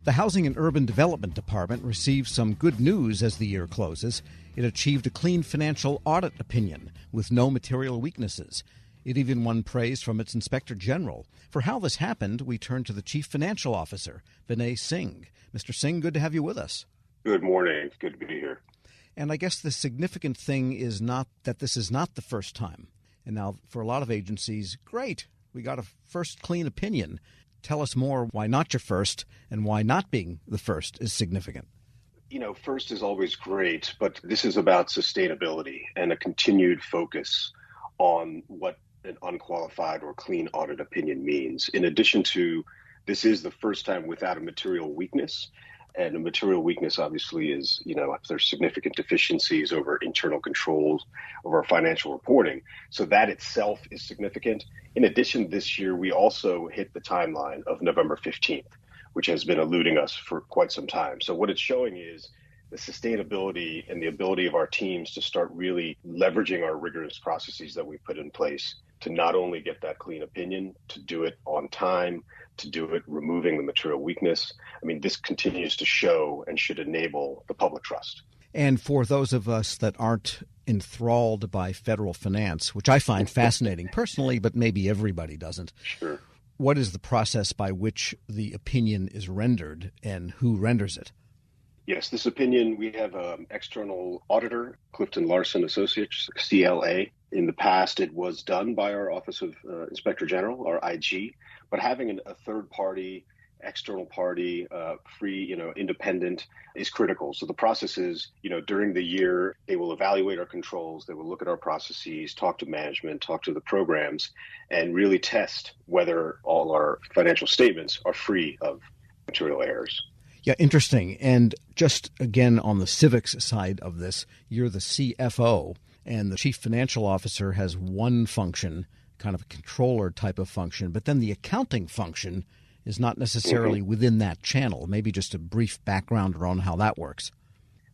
The Housing and Urban Development Department received some good news as the year closes. It achieved a clean financial audit opinion with no material weaknesses. It even won praise from its Inspector General. For how this happened, we turn to the Chief Financial Officer, Vinay Singh. Mr. Singh, good to have you with us. Good morning. Good to be here. And I guess the significant thing is not that this is not the first time. And now, for a lot of agencies, great, we got a first clean opinion. Tell us more why not your first and why not being the first is significant. First is always great, but this is about sustainability and a continued focus on what an unqualified or clean audit opinion means. In addition to, this is the first time without a material weakness. And a material weakness, obviously, is, if there's significant deficiencies over internal controls over our financial reporting. So that itself is significant. In addition, this year, we also hit the timeline of November 15th, which has been eluding us for quite some time. So what it's showing is the sustainability and the ability of our teams to start really leveraging our rigorous processes that we put in place to not only get that clean opinion, to do it on time, to do it removing the material weakness. I mean, this continues to show and should enable the public trust. And for those of us that aren't enthralled by federal finance, which I find fascinating personally, but maybe everybody doesn't. Sure. What is the process by which the opinion is rendered and who renders it? Yes, this opinion, we have an external auditor, Clifton Larson Associates, CLA. In the past, it was done by our Office of Inspector General, our IG, but having a third party, external party, free, independent is critical. So the process is, during the year, they will evaluate our controls, they will look at our processes, talk to management, talk to the programs, and really test whether all our financial statements are free of material errors. Yeah, interesting. And just again, on the civics side of this, you're the CFO, and the Chief Financial Officer has one function, kind of a controller type of function, but then the accounting function is not necessarily within that channel. Maybe just a brief background around how that works.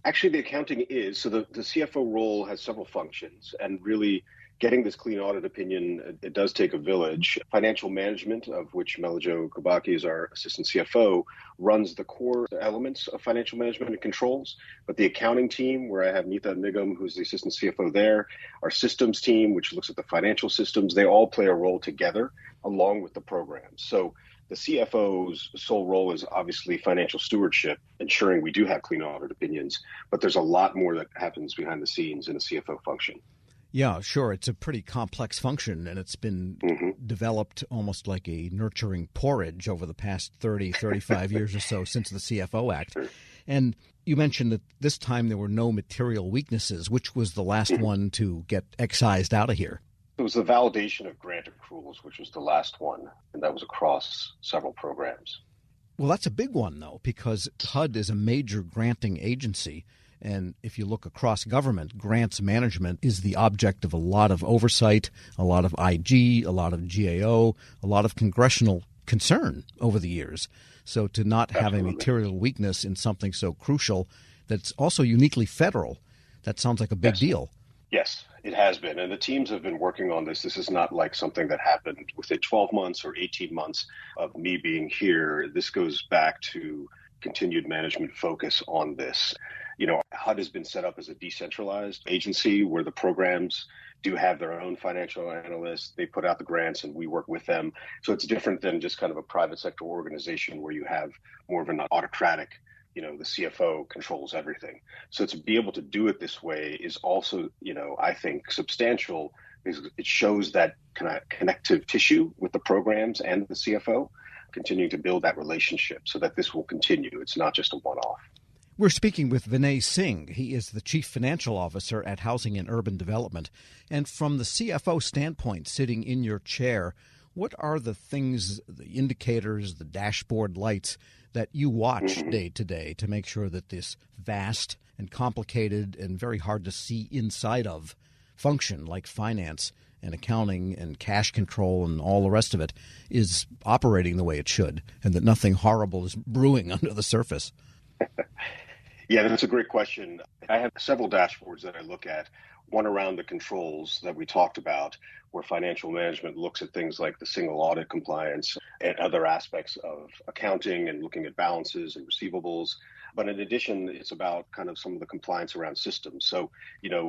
Actually, the accounting is. So the CFO role has several functions, and really getting this clean audit opinion, it does take a village. Financial management, of which Melajo Kubaki is our assistant CFO, runs the core elements of financial management and controls. But the accounting team, where I have Neeta Nigam, who's the assistant CFO there, our systems team, which looks at the financial systems, they all play a role together along with the programs. So the CFO's sole role is obviously financial stewardship, ensuring we do have clean audit opinions. But there's a lot more that happens behind the scenes in a CFO function. Yeah, sure. It's a pretty complex function, and it's been developed almost like a nurturing porridge over the past 30, 35 years or so since the CFO Act. Sure. And you mentioned that this time there were no material weaknesses. Which was the last one to get excised out of here? It was the validation of grant accruals, which was the last one, and that was across several programs. Well, that's a big one, though, because HUD is a major granting agency. And if you look across government, grants management is the object of a lot of oversight, a lot of IG, a lot of GAO, a lot of congressional concern over the years. So to not have a material weakness in something so crucial that's also uniquely federal, that sounds like a big deal. Yes, it has been. And the teams have been working on this. This is not like something that happened within 12 months or 18 months of me being here. This goes back to continued management focus on this. HUD has been set up as a decentralized agency where the programs do have their own financial analysts. They put out the grants and we work with them. So it's different than just kind of a private sector organization where you have more of an autocratic, the CFO controls everything. So to be able to do it this way is also, I think substantial because it shows that kind of connective tissue with the programs and the CFO, continuing to build that relationship so that this will continue. It's not just a one-off. We're speaking with Vinay Singh. He is the Chief Financial Officer at Housing and Urban Development. And from the CFO standpoint, sitting in your chair, what are the things, the indicators, the dashboard lights that you watch day to day to make sure that this vast and complicated and very hard to see inside of function like finance and accounting and cash control and all the rest of it is operating the way it should and that nothing horrible is brewing under the surface? Yeah, that's a great question. I have several dashboards that I look at. One around the controls that we talked about, where financial management looks at things like the single audit compliance and other aspects of accounting and looking at balances and receivables. But in addition, it's about kind of some of the compliance around systems. So,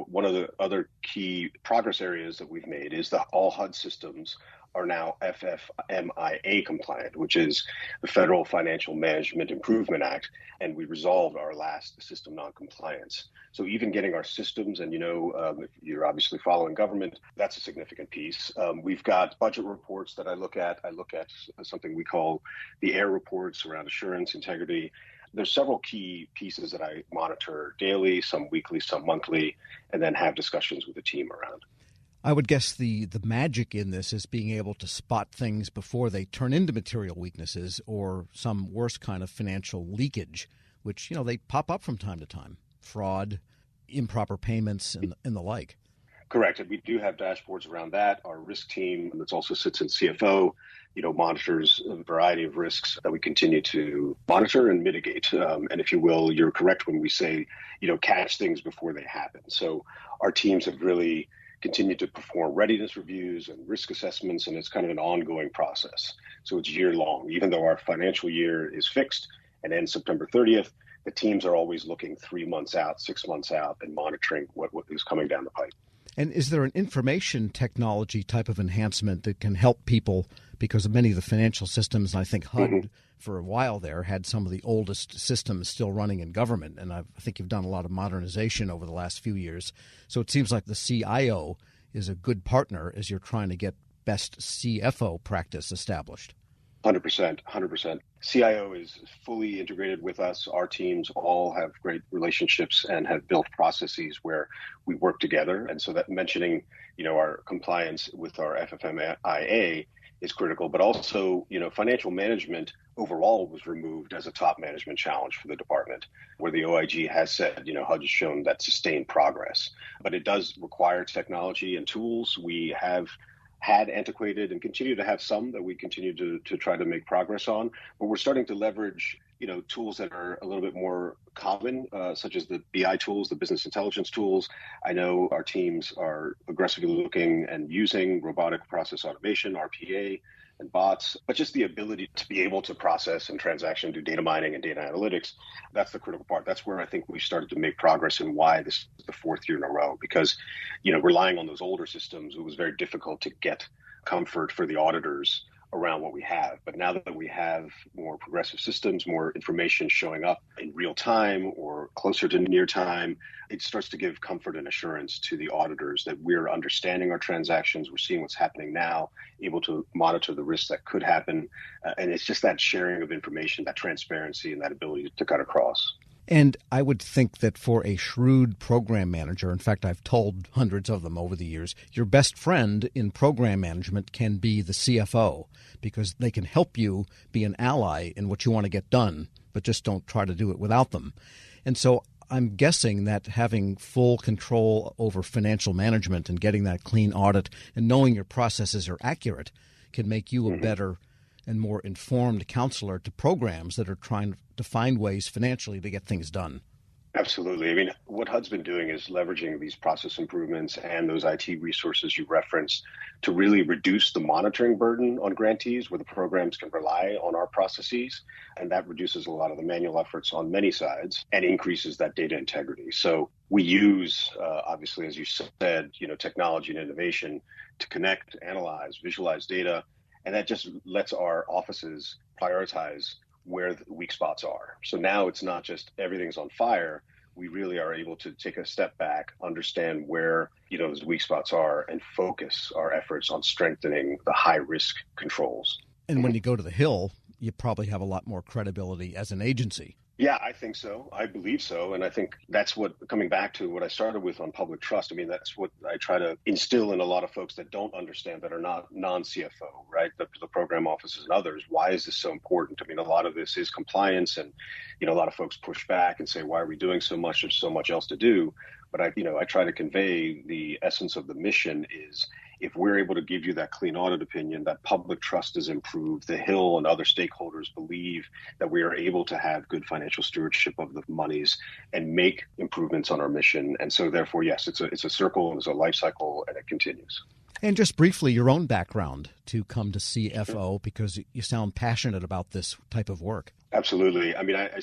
one of the other key progress areas that we've made is that all HUD systems are now FFMIA compliant, which is the Federal Financial Management Improvement Act, and we resolved our last system noncompliance. So even getting our systems, and if you're obviously following government, that's a significant piece. We've got budget reports that I look at. I look at something we call the AIR reports around assurance, integrity. There's several key pieces that I monitor daily, some weekly, some monthly, and then have discussions with the team around. I would guess the magic in this is being able to spot things before they turn into material weaknesses or some worse kind of financial leakage, which, they pop up from time to time. Fraud, improper payments, and the like. Correct. And we do have dashboards around that. Our risk team, that also sits in CFO, monitors a variety of risks that we continue to monitor and mitigate. And if you will, you're correct when we say, catch things before they happen. So our teams have really continue to perform readiness reviews and risk assessments, and it's kind of an ongoing process. So it's year long. Even though our financial year is fixed and ends September 30th, the teams are always looking 3 months out, 6 months out, and monitoring what is coming down the pipe. And is there an information technology type of enhancement that can help people? Because many of the financial systems, I think HUD for a while there had some of the oldest systems still running in government. And I think you've done a lot of modernization over the last few years. So it seems like the CIO is a good partner as you're trying to get best CFO practice established. 100%. CIO is fully integrated with us. Our teams all have great relationships and have built processes where we work together. And so that mentioning, our compliance with our FFMIA is critical, but also, financial management overall was removed as a top management challenge for the department, where the OIG has said, HUD has shown that sustained progress. But it does require technology and tools. We have had antiquated and continue to have some that we continue to try to make progress on, but we're starting to leverage, tools that are a little bit more common, such as the BI tools, the business intelligence tools. I know our teams are aggressively looking and using robotic process automation, RPA, and bots, but just the ability to be able to process and transaction, do data mining and data analytics, that's the critical part. That's where I think we started to make progress and why this is the 4th year in a row, because, relying on those older systems, it was very difficult to get comfort for the auditors around what we have. But now that we have more progressive systems, more information showing up in real time or closer to near time, it starts to give comfort and assurance to the auditors that we're understanding our transactions, we're seeing what's happening now, able to monitor the risks that could happen. And it's just that sharing of information, that transparency, and that ability to cut across. And I would think that for a shrewd program manager, in fact, I've told hundreds of them over the years, your best friend in program management can be the CFO, because they can help you be an ally in what you want to get done, but just don't try to do it without them. And so I'm guessing that having full control over financial management and getting that clean audit and knowing your processes are accurate can make you a better and more informed counselor to programs that are trying to find ways financially to get things done. Absolutely. I mean, what HUD's been doing is leveraging these process improvements and those IT resources you referenced to really reduce the monitoring burden on grantees, where the programs can rely on our processes. And that reduces a lot of the manual efforts on many sides and increases that data integrity. So we use, obviously, as you said, technology and innovation to connect, analyze, visualize data. And that just lets our offices prioritize where the weak spots are. So now it's not just everything's on fire. We really are able to take a step back, understand where those weak spots are, and focus our efforts on strengthening the high-risk controls. And when you go to the Hill, you probably have a lot more credibility as an agency. Yeah, I think so. I believe so. And I think that's what, coming back to what I started with on public trust, I mean, that's what I try to instill in a lot of folks that don't understand, that are not non-CFO, right? The program offices and others. Why is this so important? I mean, a lot of this is compliance, and, a lot of folks push back and say, why are we doing so much? There's so much else to do. But I try to convey the essence of the mission is If we're able to give you that clean audit opinion, that public trust is improved, the Hill and other stakeholders believe that we are able to have good financial stewardship of the monies and make improvements on our mission. And so therefore, yes, it's a circle, it's a life cycle, and it continues. And just briefly, your own background to come to CFO, because you sound passionate about this type of work. Absolutely. I mean, I